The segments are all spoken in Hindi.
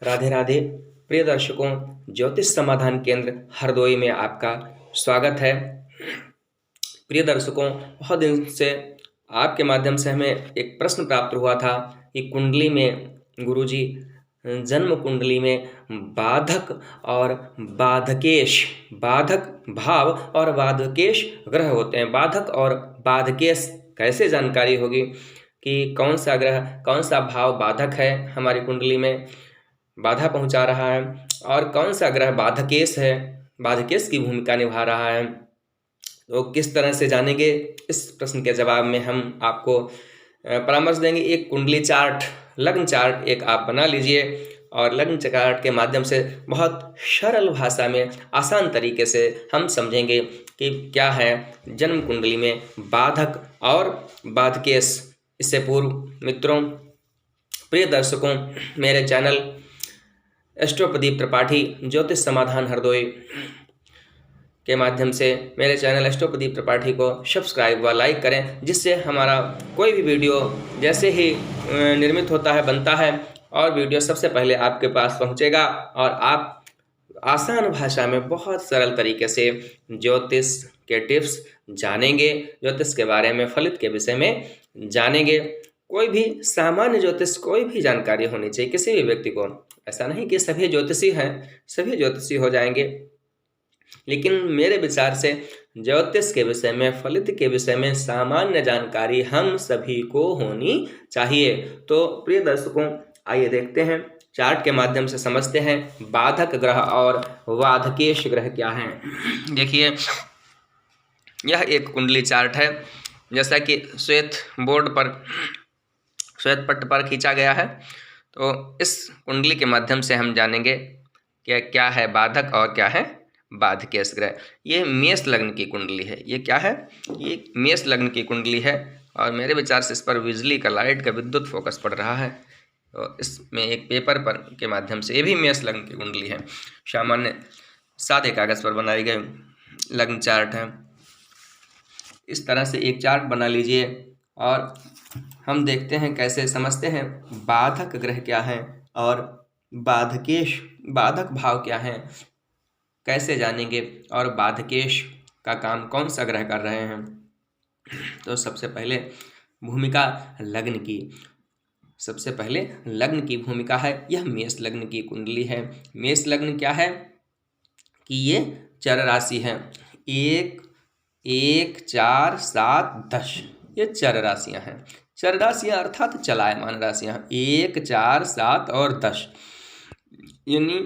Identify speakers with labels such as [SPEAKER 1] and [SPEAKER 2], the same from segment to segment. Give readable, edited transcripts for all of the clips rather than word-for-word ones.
[SPEAKER 1] राधे राधे। प्रिय दर्शकों, ज्योतिष समाधान केंद्र हरदोई में आपका स्वागत है। प्रिय दर्शकों, बहुत दिन से आपके माध्यम से हमें एक प्रश्न प्राप्त हुआ था कि कुंडली में गुरुजी, जन्म कुंडली में बाधक और बाधकेश, बाधक भाव और बाधकेश ग्रह होते हैं। बाधक और बाधकेश कैसे जानकारी होगी कि कौन सा ग्रह, कौन सा भाव बाधक है, हमारी कुंडली में बाधा पहुंचा रहा है, और कौन सा ग्रह बाधकेश है, बाधकेश की भूमिका निभा रहा है। तो किस तरह से जानेंगे, इस प्रश्न के जवाब में हम आपको परामर्श देंगे। एक कुंडली चार्ट, लग्न चार्ट एक आप बना लीजिए और लग्न चार्ट के माध्यम से बहुत सरल भाषा में, आसान तरीके से हम समझेंगे कि क्या है जन्म कुंडली में बाधक और बाधकेश। इससे पूर्व मित्रों, प्रिय दर्शकों, मेरे चैनल एस्ट्रो प्रदीप त्रिपाठी ज्योतिष समाधान हरदोई के माध्यम से मेरे चैनल एस्ट्रो प्रदीप त्रिपाठी को सब्सक्राइब व लाइक करें, जिससे हमारा कोई भी वीडियो जैसे ही निर्मित होता है, बनता है, और वीडियो सबसे पहले आपके पास पहुंचेगा और आप आसान भाषा में बहुत सरल तरीके से ज्योतिष के टिप्स जानेंगे, ज्योतिष के बारे में, फलित के विषय में जानेंगे। कोई भी सामान्य ज्योतिष, कोई भी जानकारी होनी चाहिए किसी भी व्यक्ति को। ऐसा नहीं कि सभी ज्योतिषी हैं, सभी ज्योतिषी हो जाएंगे, लेकिन मेरे विचार से ज्योतिष के विषय में, फलित के विषय में सामान्य जानकारी हम सभी को होनी चाहिए। तो प्रिय दर्शकों, आइए देखते हैं, चार्ट के माध्यम से समझते हैं बाधक ग्रह और बाधकेश ग्रह क्या हैं। देखिए, यह एक कुंडली चार्ट है, जैसा कि श्वेत बोर्ड पर, श्वेत पट्ट पर खींचा गया है। तो इस कुंडली के माध्यम से हम जानेंगे कि क्या है बाधक और क्या है बाधकेश ग्रह। ये मेष लग्न की कुंडली है। ये क्या है? ये मेष लग्न की कुंडली है, और मेरे विचार से इस पर बिजली का, लाइट का, विद्युत फोकस पड़ रहा है। तो इसमें एक पेपर पर के माध्यम से, ये भी मेष लग्न की कुंडली है, सामान्य सादे कागज पर बनाई गई लग्न चार्ट है। इस तरह से एक चार्ट बना लीजिए और हम देखते हैं, कैसे समझते हैं बाधक ग्रह क्या है और बाधकेश, बाधक भाव क्या है, कैसे जानेंगे, और बाधकेश का काम कौन सा ग्रह कर रहे हैं। तो सबसे पहले भूमिका लग्न की, सबसे पहले लग्न की भूमिका है। यह मेष लग्न की कुंडली है। मेष लग्न क्या है कि ये चर राशि है। 1, 4, 7, 10 ये चर राशियां हैं। चर राशियां अर्थात चलायमान राशियां, 1, 4, 7 और 10। यानी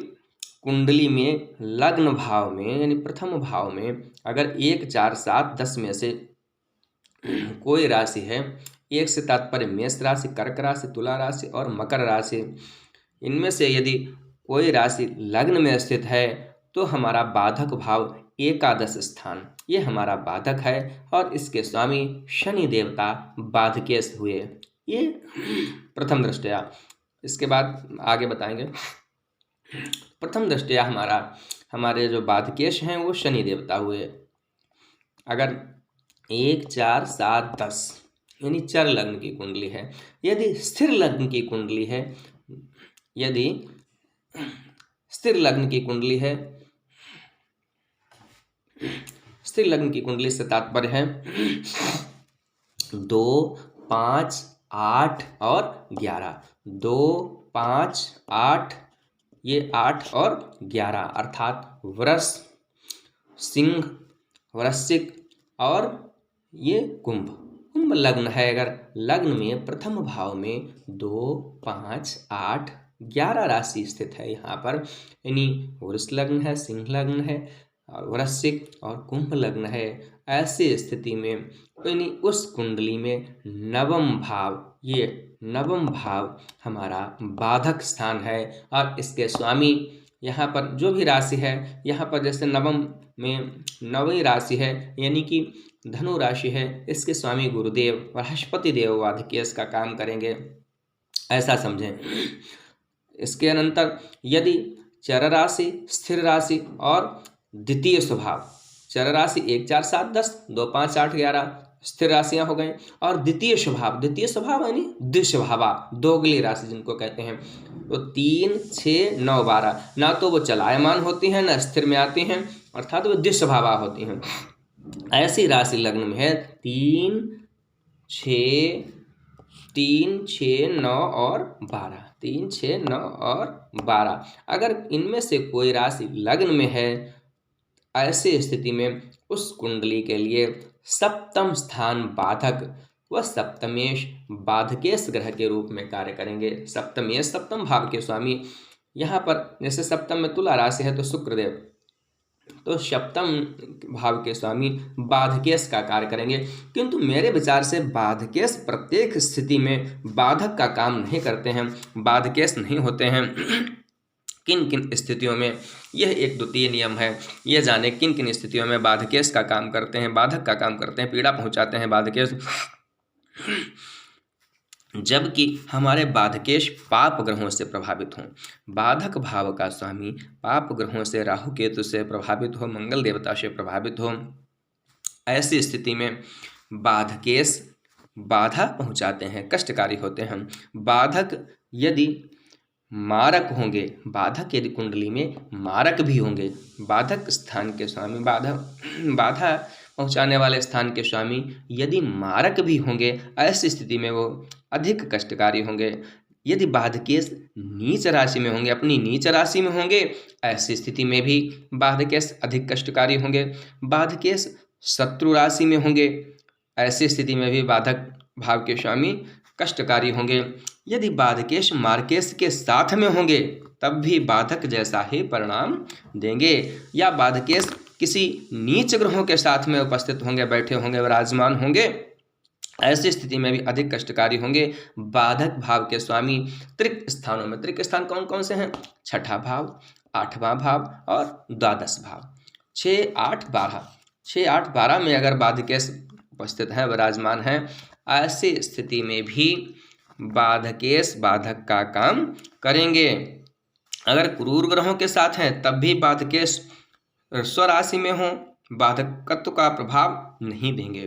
[SPEAKER 1] कुंडली में लग्न भाव में, यानी प्रथम भाव में अगर 1, 4, 7, 10 में से कोई राशि है, एक से तात्पर्य मेष राशि, कर्क राशि, तुला राशि और मकर राशि, इनमें से यदि कोई राशि लग्न में स्थित है तो हमारा बाधक भाव एकादश स्थान, ये हमारा बाधक है, और इसके स्वामी शनि देवता बाधकेश हुए। ये प्रथम दृष्टया। इसके बाद आगे बताएंगे। प्रथम दृष्टया हमारे जो बाधकेश हैं वो शनि देवता हुए। अगर 1, 4, 7, 10 यानी चर लग्न की कुंडली है। यदि स्थिर लग्न की कुंडली है, यदि स्थिर लग्न की कुंडली है, स्थिर लग्न की कुंडली से तात्पर्य है 2, 5, 8 और 11। 2, 5, 8, ये 8 और 11 अर्थात वृष, सिंह, वृश्चिक और ये कुंभ लग्न है। अगर लग्न में प्रथम भाव में 2, 5, 8, 11 राशि स्थित है यहाँ पर, यानी वृष लग्न है, सिंह लग्न है और वृश्चिक और कुंभ लग्न है, ऐसी स्थिति में यानी उस कुंडली में नवम भाव, ये नवम भाव हमारा बाधक स्थान है। और इसके स्वामी यहाँ पर जो भी राशि है, यहाँ पर जैसे नवम में नवीं राशि है, यानी कि धनु राशि है, इसके स्वामी गुरुदेव बृहस्पति देव बाधकेश का काम करेंगे, ऐसा समझें। इसके अनंतर यदि चर राशि, स्थिर राशि और द्वितीय स्वभाव, चर राशि 1, 4, 7, 10, 2, 5, 8, 11, स्थिर राशियां हो गई। और द्वितीय स्वभाव यानी द्विस्वभावा, दोगली राशि जिनको कहते हैं, तो 3, 6, 9, 12, ना तो वो चलायमान होती हैं ना स्थिर में आती हैं, अर्थात वो द्विस्वभावा होती हैं। ऐसी राशि लग्न में है 3, 6, 9 और 12, 3, 6, 9 और 12। अगर इनमें से कोई राशि लग्न में है, ऐसी स्थिति में उस कुंडली के लिए सप्तम स्थान बाधक व सप्तमेश बाधकेश ग्रह के रूप में कार्य करेंगे। सप्तमेश सप्तम भाव के स्वामी, यहाँ पर जैसे सप्तम में तुला राशि है तो शुक्रदेव, तो सप्तम भाव के स्वामी बाधकेश का कार्य करेंगे। किंतु मेरे विचार से बाधकेश प्रत्येक स्थिति में बाधक का काम नहीं करते हैं, बाधकेश नहीं होते हैं। किन किन स्थितियों में, यह एक द्वितीय नियम है, यह जाने किन किन स्थितियों में बाधकेश का काम करते हैं, बाधक का काम करते हैं, पीड़ा पहुंचाते हैं बाधकेश। जबकि हमारे बाधकेश पाप ग्रहों से प्रभावित हों, बाधक भाव का स्वामी पाप ग्रहों से, राहु केतु से प्रभावित हो, मंगल देवता से प्रभावित हो, ऐसी स्थिति में बाधकेश बाधा पहुंचाते हैं, कष्टकारी होते हैं। बाधक यदि मारक होंगे, बाधक यदि कुंडली में मारक भी होंगे, बाधक स्थान के स्वामी, बाधा पहुंचाने वाले स्थान के स्वामी यदि मारक भी होंगे, ऐसी स्थिति में वो अधिक कष्टकारी होंगे। यदि बाधकेश नीच राशि में होंगे, अपनी नीच राशि में होंगे, ऐसी स्थिति में भी बाधकेश अधिक कष्टकारी होंगे। बाधकेश शत्रु राशि में होंगे, ऐसी स्थिति में भी बाधक भाव के स्वामी कष्टकारी होंगे। यदि बाधकेश मार्केश के साथ में होंगे, तब भी बाधक जैसा ही परिणाम देंगे। या बाधकेश किसी नीच ग्रहों के साथ में उपस्थित होंगे, बैठे होंगे, विराजमान होंगे, ऐसी स्थिति में भी अधिक कष्टकारी होंगे। बाधक भाव के स्वामी त्रिक स्थानों में, त्रिक स्थान कौन कौन से हैं? 6ठा भाव, 8वां भाव और 12 भाव। 6, 8, 12, 6, 8, 12 में अगर बाधकेश उपस्थित है, विराजमान है, ऐसी स्थिति में भी बाधकेश बाधक का काम करेंगे। अगर क्रूर ग्रहों के साथ हैं तब भी बाधकेश स्वराशि में हो, बाधकत्व का प्रभाव नहीं देंगे।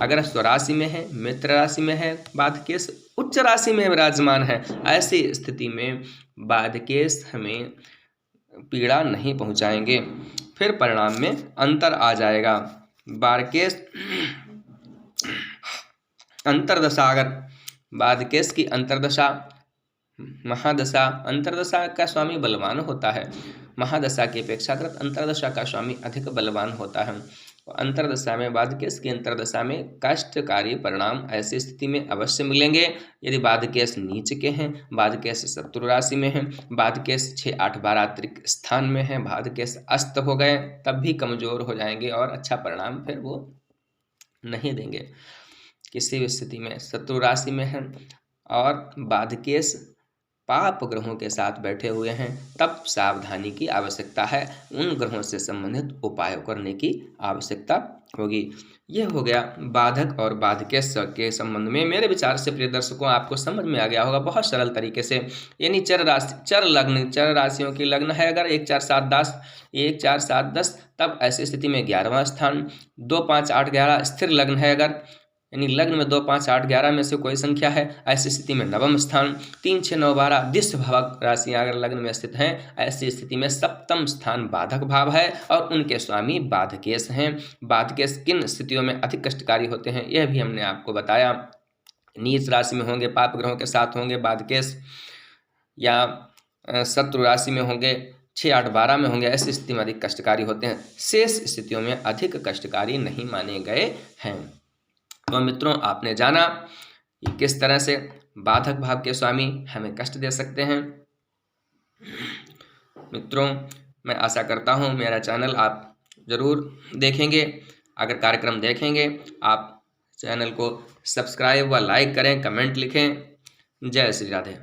[SPEAKER 1] अगर स्वराशि में है, मित्र राशि में है, बाधकेश उच्च राशि में विराजमान है, ऐसी स्थिति में बाधकेश हमें पीड़ा नहीं पहुंचाएंगे। फिर परिणाम में अंतर आ जाएगा। बाधकेश अंतरदशा, अगर बाधकेश की अंतरदशा, महादशा, अंतरदशा का स्वामी बलवान होता है, महादशा की अपेक्षाकृत अंतरदशा का स्वामी अधिक बलवान होता है। अंतरदशा में, बाधकेश की अंतरदशा में कष्टकारी परिणाम ऐसी स्थिति में अवश्य मिलेंगे। यदि बाधकेश नीच के हैं, बाधकेश शत्रु राशि में हैं, बाधकेश 6, 8, 12 त्रिक स्थान में है, बाधकेश अस्त हो गए, तब भी कमजोर हो जाएंगे और अच्छा परिणाम फिर वो नहीं देंगे। किसी भी स्थिति में शत्रु राशि में है और बाधकेश पाप ग्रहों के साथ बैठे हुए हैं, तब सावधानी की आवश्यकता है, उन ग्रहों से संबंधित उपाय करने की आवश्यकता होगी। यह हो गया बाधक और बाधकेश के संबंध में। मेरे विचार से प्रिय दर्शकों आपको समझ में आ गया होगा बहुत सरल तरीके से। यानी चर राशियों की लग्न है अगर 1, 4, 7, 10, 1, 4, 7, 10, तब ऐसी स्थिति में 11वां स्थान, 2, 5, 8, 11 स्थिर लग्न है अगर, यानी लग्न में 2, 5, 8, 11 में से कोई संख्या है, ऐसी स्थिति में 9वां स्थान, 3, 6, 9, 12 दिशाभावक राशियां अगर लग्न में स्थित हैं, ऐसी स्थिति में सप्तम स्थान बाधक भाव है और उनके स्वामी बाधकेश हैं। बाधकेश किन स्थितियों में अधिक कष्टकारी होते हैं यह भी हमने आपको बताया। नीच राशि में होंगे, पाप ग्रहों के साथ होंगे बाधकेश, या शत्रु राशि में होंगे, 6, 8, 12 में होंगे, ऐसी स्थिति में अधिक कष्टकारी होते हैं। शेष स्थितियों में अधिक कष्टकारी नहीं माने गए हैं। तो मित्रों आपने जाना कि किस तरह से बाधक भाव के स्वामी हमें कष्ट दे सकते हैं। मित्रों मैं आशा करता हूँ मेरा चैनल आप ज़रूर देखेंगे। अगर कार्यक्रम देखेंगे आप चैनल को सब्सक्राइब व लाइक करें, कमेंट लिखें। जय श्री राधे।